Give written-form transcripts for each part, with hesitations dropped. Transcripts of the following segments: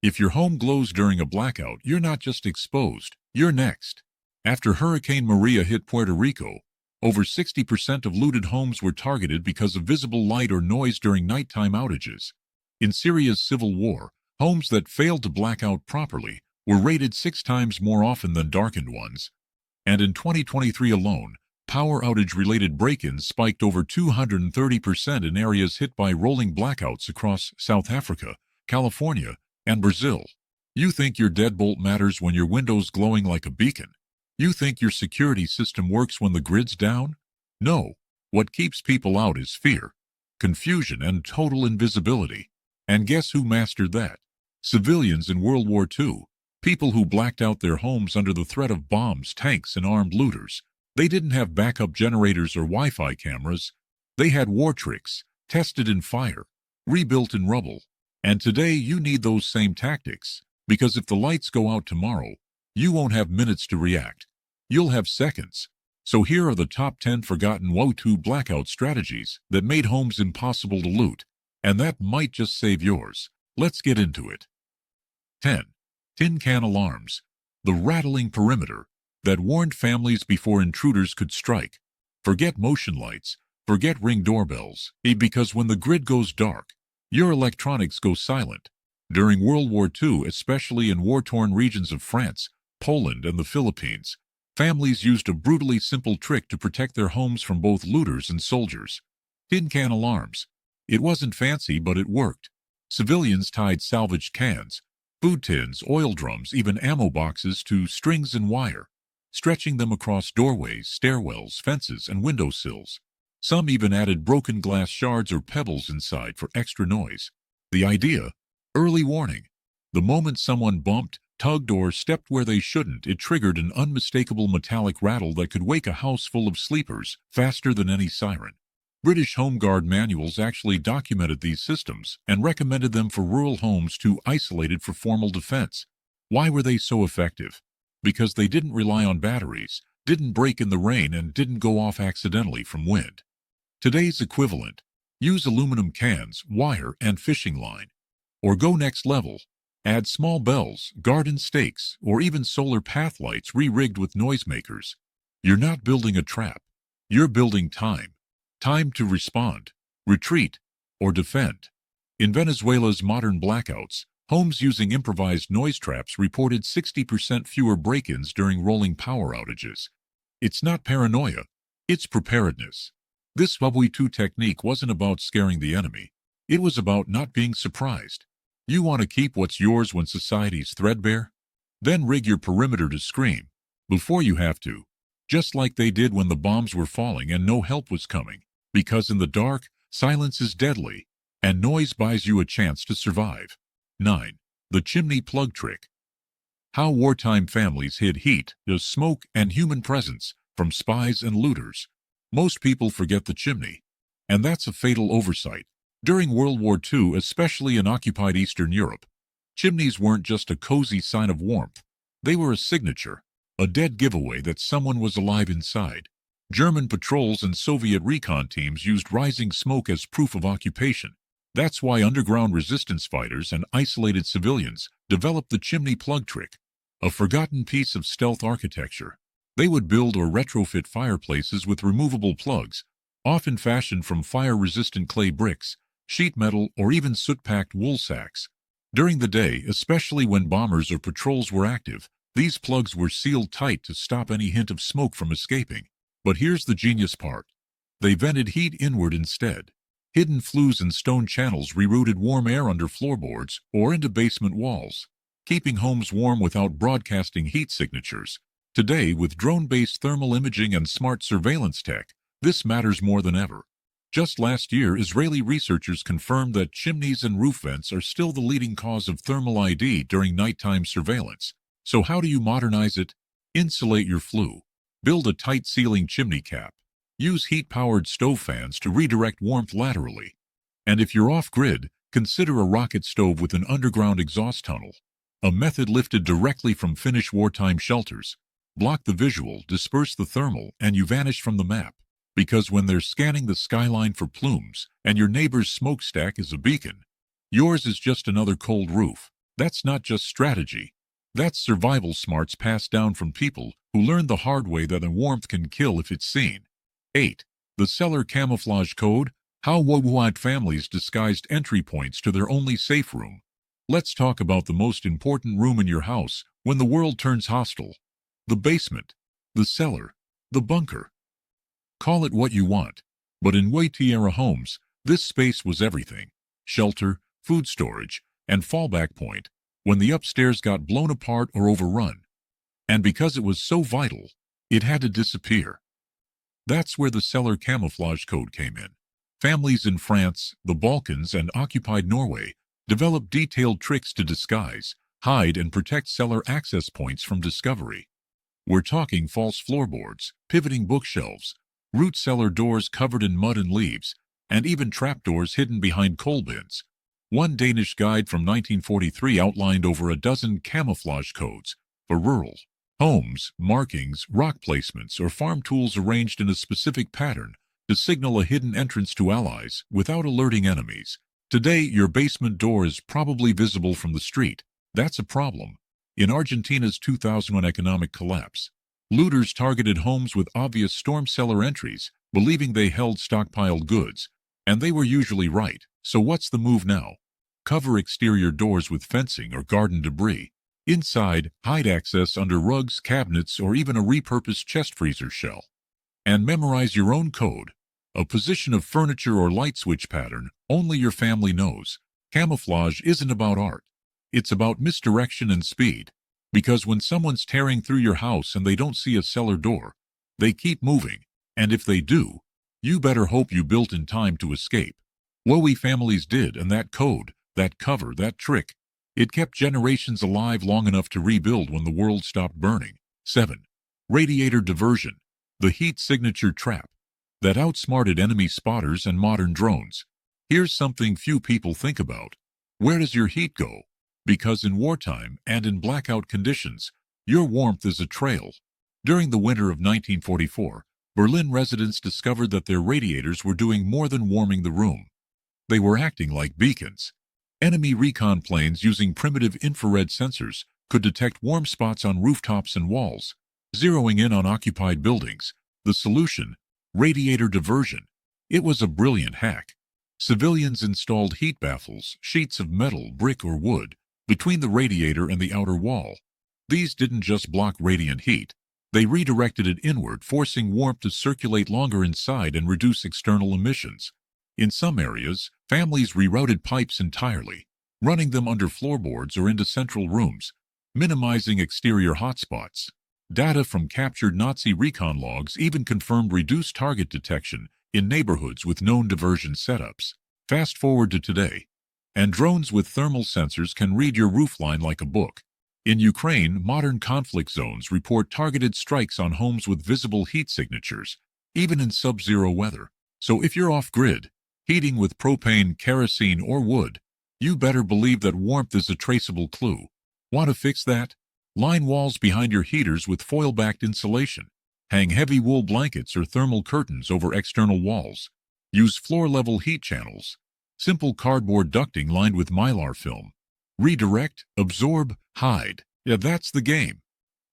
If your home glows during a blackout, you're not just exposed, you're next. After Hurricane Maria hit Puerto Rico, over 60% of looted homes were targeted because of visible light or noise during nighttime outages. In Syria's civil war, homes that failed to black out properly were raided 6 times more often than darkened ones. And in 2023 alone, power outage-related break-ins spiked over 230% in areas hit by rolling blackouts across South Africa, California, and Brazil. You think your deadbolt matters when your window's glowing like a beacon? You think your security system works when the grid's down? No. What keeps people out is fear, confusion, and total invisibility. And guess who mastered that? Civilians in World War II. People who blacked out their homes under the threat of bombs, tanks, and armed looters. They didn't have backup generators or Wi-Fi cameras. They had war tricks, tested in fire, rebuilt in rubble. And today you need those same tactics, because if the lights go out tomorrow, you won't have minutes to react. You'll have seconds. So here are the top 10 forgotten WWII blackout strategies that made homes impossible to loot, and that might just save yours. Let's get into it. 10. Tin can alarms. The rattling perimeter that warned families before intruders could strike. Forget motion lights, forget Ring doorbells, because when the grid goes dark, your electronics go silent. During World War II, especially in war-torn regions of France, Poland, and the Philippines, families used a brutally simple trick to protect their homes from both looters and soldiers. Tin can alarms. It wasn't fancy, but it worked. Civilians tied salvaged cans, food tins, oil drums, even ammo boxes to strings and wire, stretching them across doorways, stairwells, fences, and windowsills. Some even added broken glass shards or pebbles inside for extra noise. The idea? Early warning. The moment someone bumped, tugged, or stepped where they shouldn't, it triggered an unmistakable metallic rattle that could wake a house full of sleepers faster than any siren. British Home Guard manuals actually documented these systems and recommended them for rural homes too isolated for formal defense. Why were they so effective? Because they didn't rely on batteries, didn't break in the rain, and didn't go off accidentally from wind. Today's equivalent: use aluminum cans, wire, and fishing line. Or go next level. Add small bells, garden stakes, or even solar path lights re-rigged with noisemakers. You're not building a trap. You're building time. Time to respond, retreat, or defend. In Venezuela's modern blackouts, homes using improvised noise traps reported 60% fewer break-ins during rolling power outages. It's not paranoia, it's preparedness. This WWII technique wasn't about scaring the enemy. It was about not being surprised. You want to keep what's yours when society's threadbare? Then rig your perimeter to scream before you have to, just like they did when the bombs were falling and no help was coming. Because in the dark, silence is deadly, and noise buys you a chance to survive. 9. The chimney plug trick. How wartime families hid heat, smoke, and human presence from spies and looters. Most people forget the chimney, and that's a fatal oversight. During World War II, especially in occupied Eastern Europe, chimneys weren't just a cozy sign of warmth. They were a signature, a dead giveaway that someone was alive inside. German patrols and Soviet recon teams used rising smoke as proof of occupation. That's why underground resistance fighters and isolated civilians developed the chimney plug trick, a forgotten piece of stealth architecture. They would build or retrofit fireplaces with removable plugs, often fashioned from fire-resistant clay bricks, sheet metal, or even soot-packed wool sacks. During the day, especially when bombers or patrols were active, these plugs were sealed tight to stop any hint of smoke from escaping. But here's the genius part. They vented heat inward instead. Hidden flues and stone channels rerouted warm air under floorboards or into basement walls, keeping homes warm without broadcasting heat signatures. Today, with drone-based thermal imaging and smart surveillance tech, this matters more than ever. Just last year, Israeli researchers confirmed that chimneys and roof vents are still the leading cause of thermal ID during nighttime surveillance. So how do you modernize it? Insulate your flue. Build a tight ceiling chimney cap. Use heat-powered stove fans to redirect warmth laterally. And if you're off-grid, consider a rocket stove with an underground exhaust tunnel, a method lifted directly from Finnish wartime shelters. Block the visual, disperse the thermal, and you vanish from the map. Because when they're scanning the skyline for plumes and your neighbor's smokestack is a beacon, yours is just another cold roof. That's not just strategy. That's survival smarts passed down from people who learned the hard way that the warmth can kill if it's seen. 8. The cellar camouflage code. How WWII families disguised entry points to their only safe room. Let's talk about the most important room in your house when the world turns hostile. The basement, the cellar, the bunker. Call it what you want, but in WWII-era homes, this space was everything. Shelter, food storage, and fallback point when the upstairs got blown apart or overrun. And because it was so vital, it had to disappear. That's where the cellar camouflage code came in. Families in France, the Balkans, and occupied Norway developed detailed tricks to disguise, hide, and protect cellar access points from discovery. We're talking false floorboards, pivoting bookshelves, root cellar doors covered in mud and leaves, and even trapdoors hidden behind coal bins. One Danish guide from 1943 outlined over a dozen camouflage codes for rural homes, markings, rock placements, or farm tools arranged in a specific pattern to signal a hidden entrance to allies without alerting enemies. Today, your basement door is probably visible from the street. That's a problem. In Argentina's 2001 economic collapse, looters targeted homes with obvious storm cellar entries, believing they held stockpiled goods, and they were usually right. So what's the move now? Cover exterior doors with fencing or garden debris. Inside, hide access under rugs, cabinets, or even a repurposed chest freezer shell. And memorize your own code, a position of furniture or light switch pattern only your family knows. Camouflage isn't about art. It's about misdirection and speed. Because when someone's tearing through your house and they don't see a cellar door, they keep moving. And if they do, you better hope you built in time to escape. WWII families did, and that code, that cover, that trick, it kept generations alive long enough to rebuild when the world stopped burning. 7. Radiator diversion, the heat signature trap that outsmarted enemy spotters and modern drones. Here's something few people think about. Where does your heat go? Because in wartime and in blackout conditions, your warmth is a trail. During the winter of 1944, Berlin residents discovered that their radiators were doing more than warming the room. They were acting like beacons. Enemy recon planes using primitive infrared sensors could detect warm spots on rooftops and walls, zeroing in on occupied buildings. The solution? Radiator diversion. It was a brilliant hack. Civilians installed heat baffles, sheets of metal, brick, or wood, between the radiator and the outer wall. These didn't just block radiant heat. They redirected it inward, forcing warmth to circulate longer inside and reduce external emissions. In some areas, families rerouted pipes entirely, running them under floorboards or into central rooms, minimizing exterior hotspots. Data from captured Nazi recon logs even confirmed reduced target detection in neighborhoods with known diversion setups. Fast forward to today, and drones with thermal sensors can read your roofline like a book. In Ukraine, modern conflict zones report targeted strikes on homes with visible heat signatures, even in sub-zero weather. So if you're off-grid, heating with propane, kerosene, or wood, you better believe that warmth is a traceable clue. Want to fix that? Line walls behind your heaters with foil-backed insulation. Hang heavy wool blankets or thermal curtains over external walls. Use floor-level heat channels. Simple cardboard ducting lined with mylar film. Redirect, absorb, hide. Yeah, that's the game.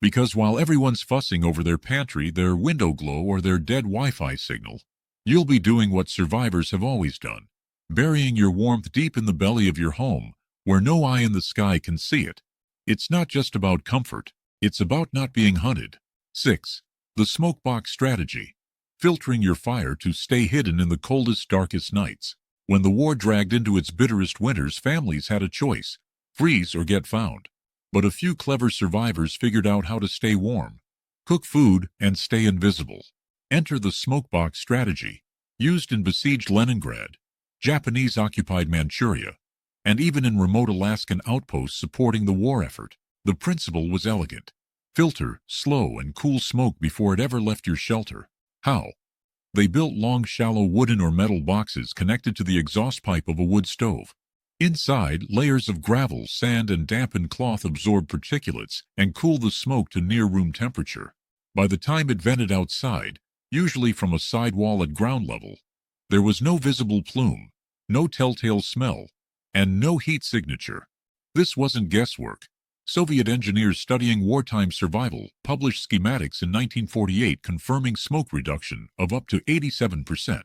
Because while everyone's fussing over their pantry, their window glow, or their dead Wi-Fi signal, you'll be doing what survivors have always done, burying your warmth deep in the belly of your home, where no eye in the sky can see it. It's not just about comfort, it's about not being hunted. 6. The smokebox strategy. Filtering your fire to stay hidden in the coldest, darkest nights. When the war dragged into its bitterest winters, families had a choice: freeze or get found. But a few clever survivors figured out how to stay warm, cook food, and stay invisible. Enter the smokebox strategy, used in besieged Leningrad, Japanese-occupied Manchuria, and even in remote Alaskan outposts supporting the war effort. The principle was elegant. Filter, slow, and cool smoke before it ever left your shelter. How? They built long, shallow wooden or metal boxes connected to the exhaust pipe of a wood stove. Inside, layers of gravel, sand, and dampened cloth absorb particulates and cool the smoke to near room temperature. By the time it vented outside, usually from a sidewall at ground level, there was no visible plume, no telltale smell, and no heat signature. This wasn't guesswork. Soviet engineers studying wartime survival published schematics in 1948 confirming smoke reduction of up to 87%.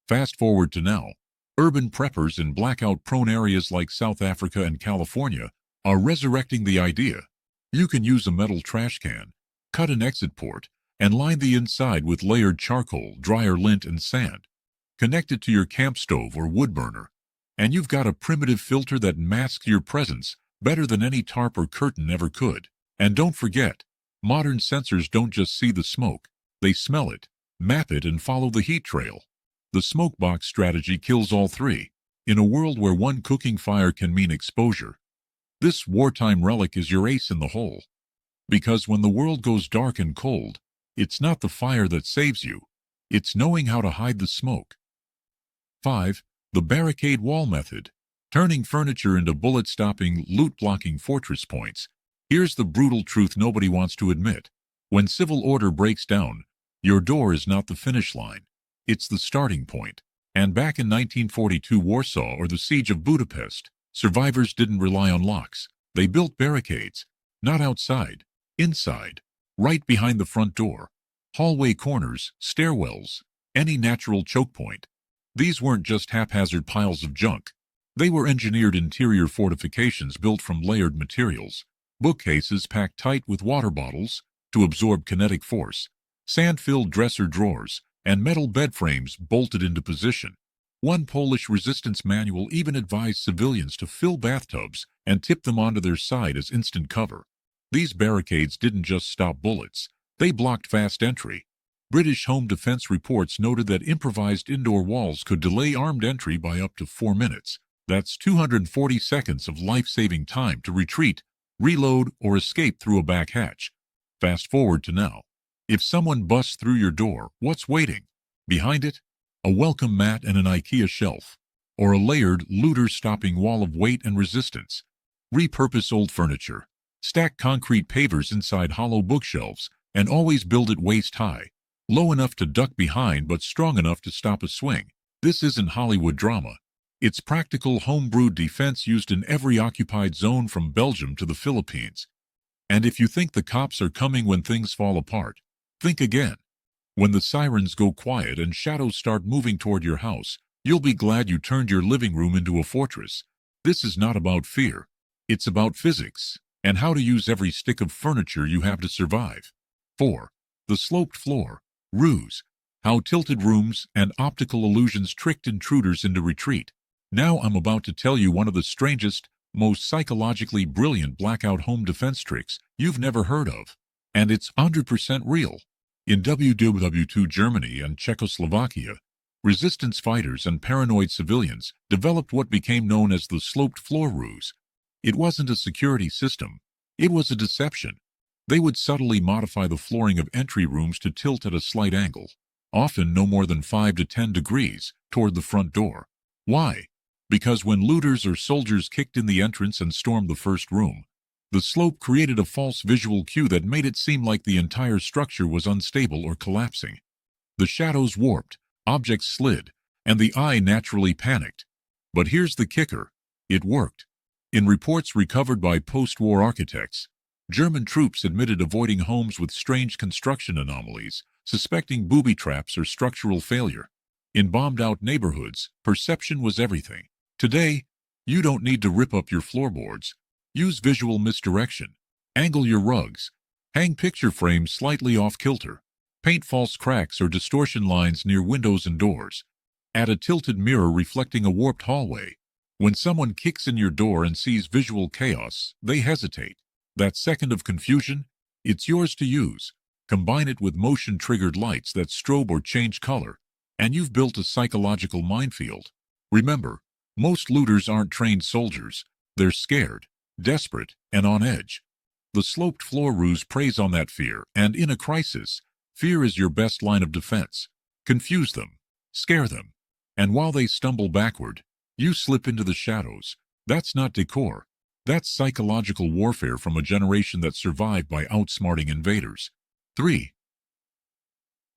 Fast forward to now. Urban preppers in blackout-prone areas like South Africa and California are resurrecting the idea. You can use a metal trash can, cut an exit port, and line the inside with layered charcoal, dryer lint, and sand. Connect it to your camp stove or wood burner, and you've got a primitive filter that masks your presence better than any tarp or curtain ever could. And don't forget, modern sensors don't just see the smoke, they smell it, map it, and follow the heat trail. The smoke box strategy kills all three, in a world where one cooking fire can mean exposure. This wartime relic is your ace in the hole. Because when the world goes dark and cold, it's not the fire that saves you, it's knowing how to hide the smoke. 5. The barricade wall method. Turning furniture into bullet-stopping, loot-blocking fortress points. Here's the brutal truth nobody wants to admit. When civil order breaks down, your door is not the finish line. It's the starting point. And back in 1942 Warsaw or the Siege of Budapest, survivors didn't rely on locks. They built barricades. Not outside, inside, right behind the front door. Hallway corners, stairwells, any natural choke point. These weren't just haphazard piles of junk. They were engineered interior fortifications built from layered materials. Bookcases packed tight with water bottles to absorb kinetic force. Sand-filled dresser drawers and metal bed frames bolted into position. One Polish resistance manual even advised civilians to fill bathtubs and tip them onto their side as instant cover. These barricades didn't just stop bullets, they blocked fast entry. British Home Defense reports noted that improvised indoor walls could delay armed entry by up to 4 minutes. That's 240 seconds of life-saving time to retreat, reload, or escape through a back hatch. Fast forward to now. If someone busts through your door, what's waiting? Behind it? A welcome mat and an IKEA shelf, or a layered, looter-stopping wall of weight and resistance. Repurpose old furniture. Stack concrete pavers inside hollow bookshelves, and always build it waist-high, low enough to duck behind but strong enough to stop a swing. This isn't Hollywood drama. It's practical home-brewed defense used in every occupied zone from Belgium to the Philippines. And if you think the cops are coming when things fall apart, think again. When the sirens go quiet and shadows start moving toward your house, you'll be glad you turned your living room into a fortress. This is not about fear. It's about physics and how to use every stick of furniture you have to survive. 4. The sloped floor. Ruse. How tilted rooms and optical illusions tricked intruders into retreat. Now I'm about to tell you one of the strangest, most psychologically brilliant blackout home defense tricks you've never heard of. And it's 100% real. In WWII Germany and Czechoslovakia, resistance fighters and paranoid civilians developed what became known as the sloped floor ruse. It wasn't a security system. It was a deception. They would subtly modify the flooring of entry rooms to tilt at a slight angle, often no more than 5 to 10 degrees, toward the front door. Why? Because when looters or soldiers kicked in the entrance and stormed the first room, the slope created a false visual cue that made it seem like the entire structure was unstable or collapsing. The shadows warped, objects slid, and the eye naturally panicked. But here's the kicker. It worked. In reports recovered by post-war architects, German troops admitted avoiding homes with strange construction anomalies, suspecting booby traps or structural failure. In bombed-out neighborhoods, perception was everything. Today, you don't need to rip up your floorboards. Use visual misdirection. Angle your rugs. Hang picture frames slightly off-kilter. Paint false cracks or distortion lines near windows and doors. Add a tilted mirror reflecting a warped hallway. When someone kicks in your door and sees visual chaos, they hesitate. That second of confusion, it's yours to use. Combine it with motion-triggered lights that strobe or change color, and you've built a psychological minefield. Remember, most looters aren't trained soldiers. They're scared, desperate, and on edge. The sloped floor ruse preys on that fear, and in a crisis, fear is your best line of defense. Confuse them, scare them, and while they stumble backward, you slip into the shadows. That's not decor. That's psychological warfare from a generation that survived by outsmarting invaders. 3.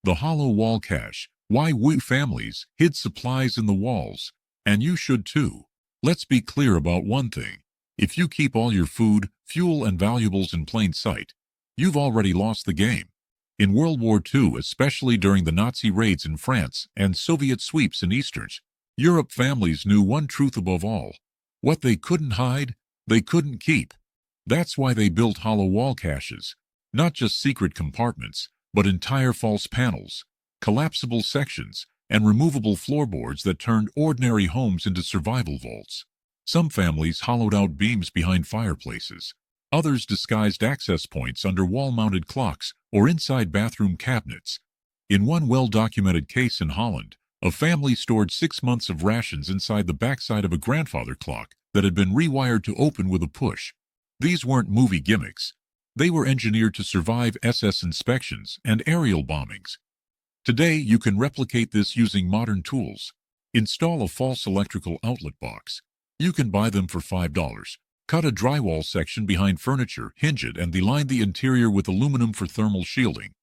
The hollow wall cache. Why WWII families hid supplies in the walls. And you should too. Let's be clear about one thing. If you keep all your food, fuel, and valuables in plain sight, you've already lost the game. In World War II, especially during the Nazi raids in France and Soviet sweeps in Eastern Europe, families knew one truth above all. What they couldn't hide, they couldn't keep. That's why they built hollow wall caches, not just secret compartments, but entire false panels, collapsible sections, and removable floorboards that turned ordinary homes into survival vaults. Some families hollowed out beams behind fireplaces. Others disguised access points under wall-mounted clocks or inside bathroom cabinets. In one well-documented case in Holland, a family stored 6 months of rations inside the backside of a grandfather clock that had been rewired to open with a push. These weren't movie gimmicks. They were engineered to survive SS inspections and aerial bombings. Today, you can replicate this using modern tools. Install a false electrical outlet box. You can buy them for $5. Cut a drywall section behind furniture, hinge it, and line the interior with aluminum for thermal shielding.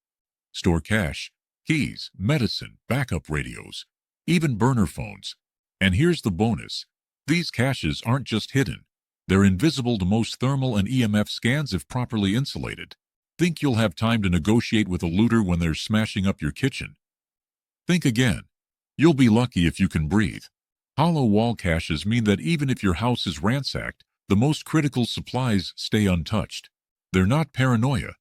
Store cash, keys, medicine, backup radios, even burner phones. And here's the bonus. These caches aren't just hidden. They're invisible to most thermal and EMF scans if properly insulated. Think you'll have time to negotiate with a looter when they're smashing up your kitchen? Think again. You'll be lucky if you can breathe. Hollow wall caches mean that even if your house is ransacked, the most critical supplies stay untouched. They're not paranoia.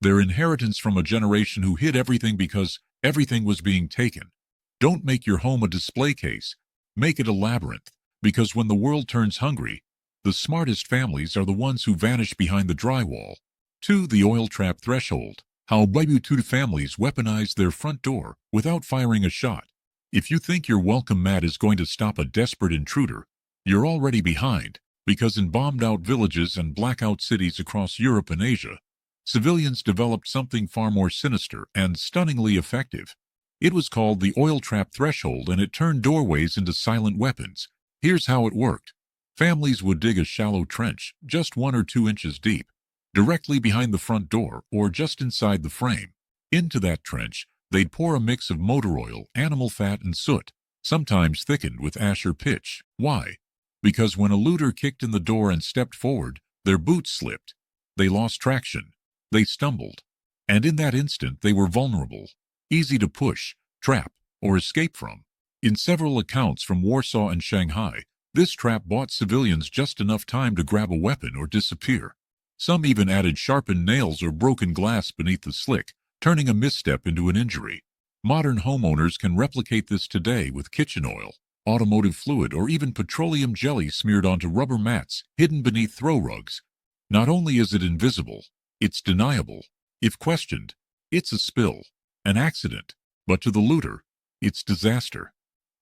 They're inheritance from a generation who hid everything because everything was being taken. Don't make your home a display case. Make it a labyrinth, because when the world turns hungry, the smartest families are the ones who vanish behind the drywall. 2. The oil trap threshold. How WWII families weaponize their front door without firing a shot. If you think your welcome mat is going to stop a desperate intruder, you're already behind. Because in bombed-out villages and blackout cities across Europe and Asia, civilians developed something far more sinister and stunningly effective. It was called the oil trap threshold, and it turned doorways into silent weapons. Here's how it worked. Families would dig a shallow trench, just 1 or 2 inches deep, directly behind the front door or just inside the frame. Into that trench, they'd pour a mix of motor oil, animal fat, and soot, sometimes thickened with ash or pitch. Why? Because when a looter kicked in the door and stepped forward, their boots slipped. They lost traction. They stumbled. And in that instant, they were vulnerable, easy to push, trap, or escape from. In several accounts from Warsaw and Shanghai, this trap bought civilians just enough time to grab a weapon or disappear. Some even added sharpened nails or broken glass beneath the slick, turning a misstep into an injury. Modern homeowners can replicate this today with kitchen oil, automotive fluid, or even petroleum jelly smeared onto rubber mats hidden beneath throw rugs. Not only is it invisible, it's deniable. If questioned, it's a spill, an accident, but to the looter, it's disaster.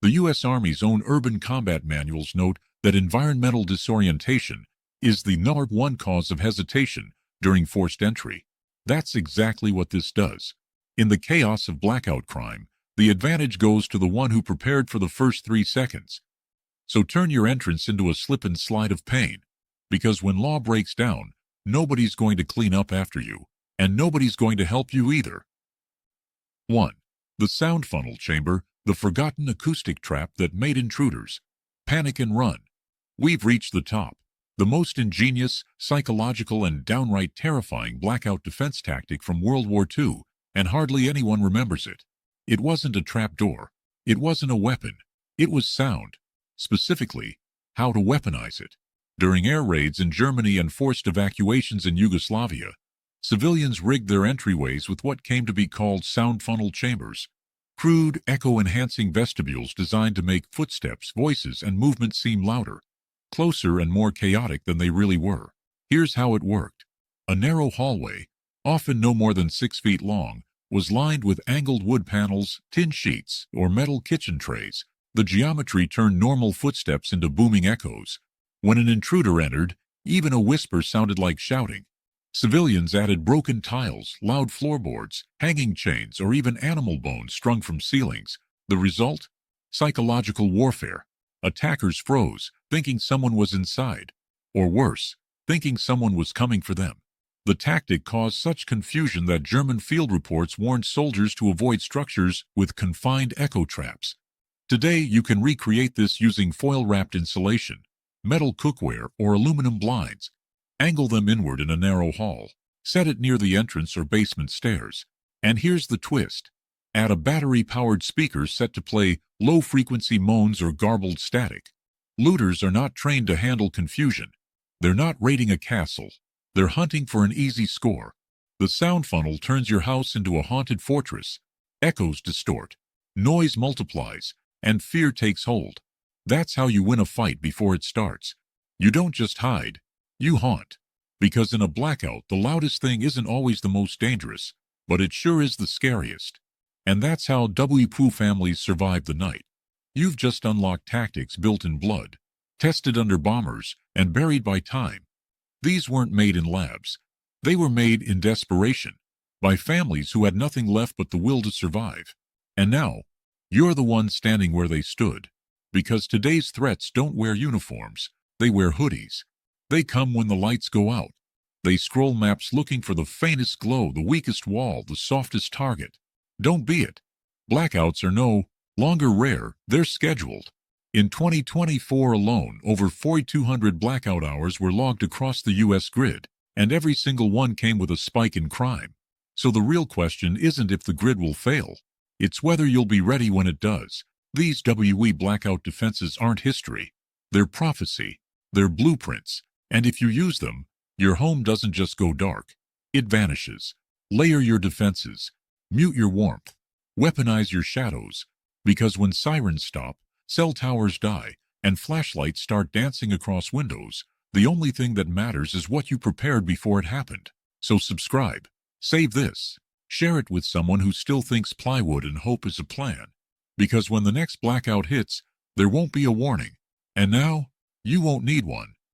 The U.S. Army's own urban combat manuals note that environmental disorientation is the #1 cause of hesitation during forced entry. That's exactly what this does. In the chaos of blackout crime, the advantage goes to the one who prepared for the first 3 seconds. So turn your entrance into a slip and slide of pain, because when law breaks down, nobody's going to clean up after you, and nobody's going to help you either. 1. The sound funnel chamber, the forgotten acoustic trap that made intruders panic and run. We've reached the top. The most ingenious, psychological, and downright terrifying blackout defense tactic from World War II, and hardly anyone remembers it. It wasn't a trap door. It wasn't a weapon. It was sound. Specifically, how to weaponize it. During air raids in Germany and forced evacuations in Yugoslavia, civilians rigged their entryways with what came to be called sound funnel chambers. Crude, echo-enhancing vestibules designed to make footsteps, voices, and movement seem louder, closer, and more chaotic than they really were. Here's how it worked. A narrow hallway, often no more than 6 feet long, was lined with angled wood panels, tin sheets, or metal kitchen trays. The geometry turned normal footsteps into booming echoes. When an intruder entered, even a whisper sounded like shouting. Civilians added broken tiles, loud floorboards, hanging chains, or even animal bones strung from ceilings. The result? Psychological warfare. Attackers froze, thinking someone was inside. Or worse, thinking someone was coming for them. The tactic caused such confusion that German field reports warned soldiers to avoid structures with confined echo traps. Today, you can recreate this using foil-wrapped insulation. metal cookware, or aluminum blinds. Angle them inward in a narrow hall. Set it near the entrance or basement stairs. And here's the twist. Add a battery-powered speaker set to play low-frequency moans or garbled static. Looters are not trained to handle confusion. They're not raiding a castle. They're hunting for an easy score. The sound funnel turns your house into a haunted fortress. Echoes distort. Noise multiplies. And fear takes hold. That's how you win a fight before it starts. You don't just hide. You haunt. Because in a blackout, the loudest thing isn't always the most dangerous, but it sure is the scariest. And that's how WWII families survive the night. You've just unlocked tactics built in blood, tested under bombers, and buried by time. These weren't made in labs. They were made in desperation, by families who had nothing left but the will to survive. And now, you're the one standing where they stood. Because today's threats don't wear uniforms, they wear hoodies. They come when the lights go out. They scroll maps looking for the faintest glow, the weakest wall, the softest target. Don't be it. Blackouts are no longer rare, they're scheduled. In 2024 alone, over 4,200 blackout hours were logged across the U.S. grid, and every single one came with a spike in crime. So the real question isn't if the grid will fail. It's whether you'll be ready when it does. These WWII blackout defenses aren't history. They're prophecy. They're blueprints. And if you use them, your home doesn't just go dark. It vanishes. Layer your defenses. Mute your warmth. Weaponize your shadows. Because when sirens stop, cell towers die, and flashlights start dancing across windows, the only thing that matters is what you prepared before it happened. So subscribe. Save this. Share it with someone who still thinks plywood and hope is a plan. Because when the next blackout hits, there won't be a warning. And now, you won't need one.